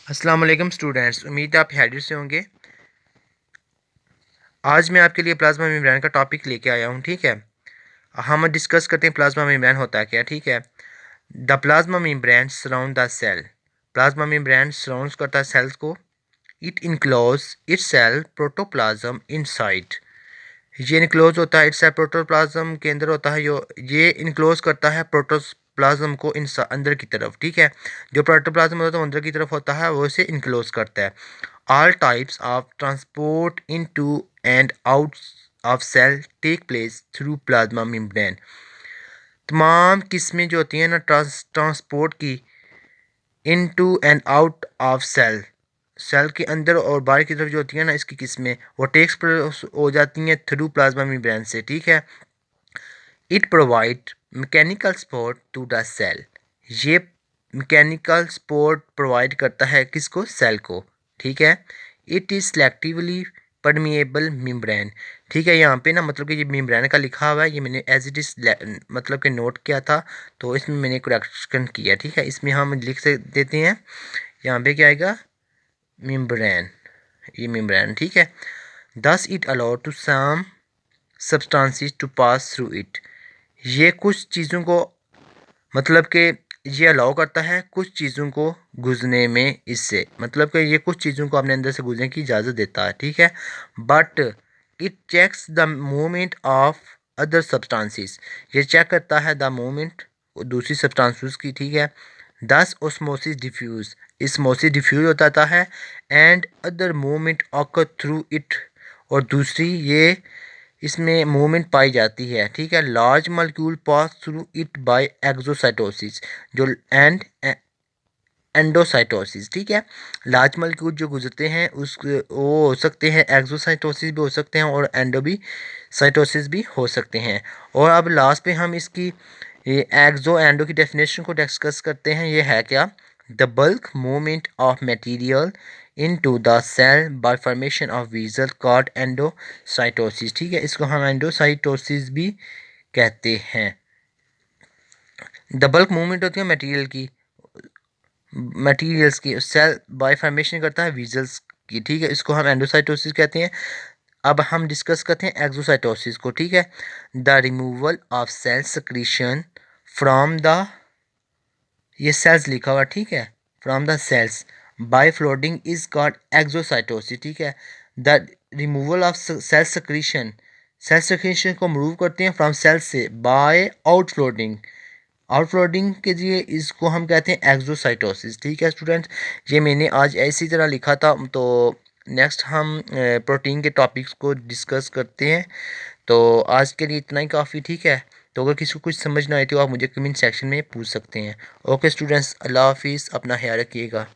अस्सलाम वालेकुम स्टूडेंट्स, उम्मीद है आप खैरियत से होंगे। आज मैं आपके लिए प्लाज्मा मेम्ब्रेन का टॉपिक लेके आया हूँ। ठीक है, हम डिस्कस करते हैं प्लाज्मा मेम्ब्रेन होता है क्या। ठीक है, the plasma membrane surround the cell. Plasma membrane surround करता है सेल्स को। It enclose its cell protoplasm inside. ये इनक्लोज होता है इट्स सेल प्रोटोप्लाज्म के अंदर होता है। ये इनक्लोज करता है प्रोटोप्लाज्म को अंदर की तरफ। ठीक है, जो प्रोटोप्लाज्म होता है वो अंदर की तरफ होता है, वो इसे इनक्लोज करता है। All types of transport into and out of cell take place through plasma membrane। तमाम किस्में जो होती हैं ना ट्रांसपोर्ट की into and out of cell, cell के अंदर और बाहर की तरफ जो होती हैं ना इसकी किस्में, वो टेक्स हो जाती हैं थ्रू प्लाज्मा मेम्ब्रेन से। ठीक है, it provide mechanical support to the cell. ये मैकेनिकल सपोर्ट प्रोवाइड करता है किसको? सेल को। ठीक है, it is selectively permeable membrane. ठीक है, यहाँ पे ना मतलब कि ये मेम्ब्रेन का लिखा हुआ है, ये मैंने एज इट इज़ मतलब कि नोट किया था, तो इसमें मैंने करेक्शन किया। ठीक है, इसमें हम लिख से देते हैं, यहाँ पे क्या आएगा? मेम्ब्रेन, ये मेम्ब्रेन। ठीक है, thus it allow to some substances to pass through it. ये कुछ चीज़ों को मतलब कि ये अलाउ करता है कुछ चीज़ों को गुजरने में इससे, मतलब कि ये कुछ चीज़ों को अपने अंदर से गुजरने की इजाज़त देता है। ठीक है, but it checks the movement of other substances. ये चेक करता है द मूवमेंट दूसरी सब्सटेंसेस की। ठीक है, दस ओस्मोसिस डिफ्यूज़, इसमोसिस डिफ्यूज होता है and other movement occur through it, और दूसरी ये इसमें मूवमेंट पाई जाती है। ठीक है, large molecule pass through it by exocytosis जो एंड एंडोसाइटोसिस। ठीक है, लार्ज मॉलिक्यूल जो गुजरते हैं उस वो हो सकते हैं एक्सोसाइटोसिस भी हो सकते हैं और एंडोसाइटोसिस भी हो सकते हैं। और अब लास्ट पे हम इसकी एक्सो एंडो की डेफिनेशन को डिस्कस करते हैं। ये है क्या? The bulk movement of material into the cell by formation of vesicle called endocytosis. ठीक है, इसको हम एंडोसाइटोसिस भी कहते हैं। द बल्क मूवमेंट होती है मटेरियल्स की, सेल बाय फॉर्मेशन करता है वीजल्स की। ठीक है, इसको हम एंडोसाइटोसिस कहते हैं। अब हम डिस्कस करते हैं एक्सोसाइटोसिस को। ठीक है, the removal of cell secretion from the, ये सेल्स लिखा हुआ। ठीक है, from the cells by floating is called exocytosis. ठीक है, the removal of cell secretion, cell secretion को रिमूव करते हैं फ्रॉम सेल से बाय आउटफ्लोटिंग, आउटफ्लोटिंग के लिए इसको हम कहते हैं एक्सोसाइटोसिस। ठीक है स्टूडेंट्स, ये मैंने आज ऐसी तरह लिखा था। तो नेक्स्ट हम प्रोटीन के टॉपिक्स को डिस्कस करते हैं। तो आज के लिए इतना ही काफ़ी। ठीक है, तो अगर किसी को कुछ समझ ना आए तो आप मुझे कमेंट सेक्शन में पूछ सकते हैं। ओके स्टूडेंट्स, अल्लाह हाफिज़, अपना ख्याल रखिएगा।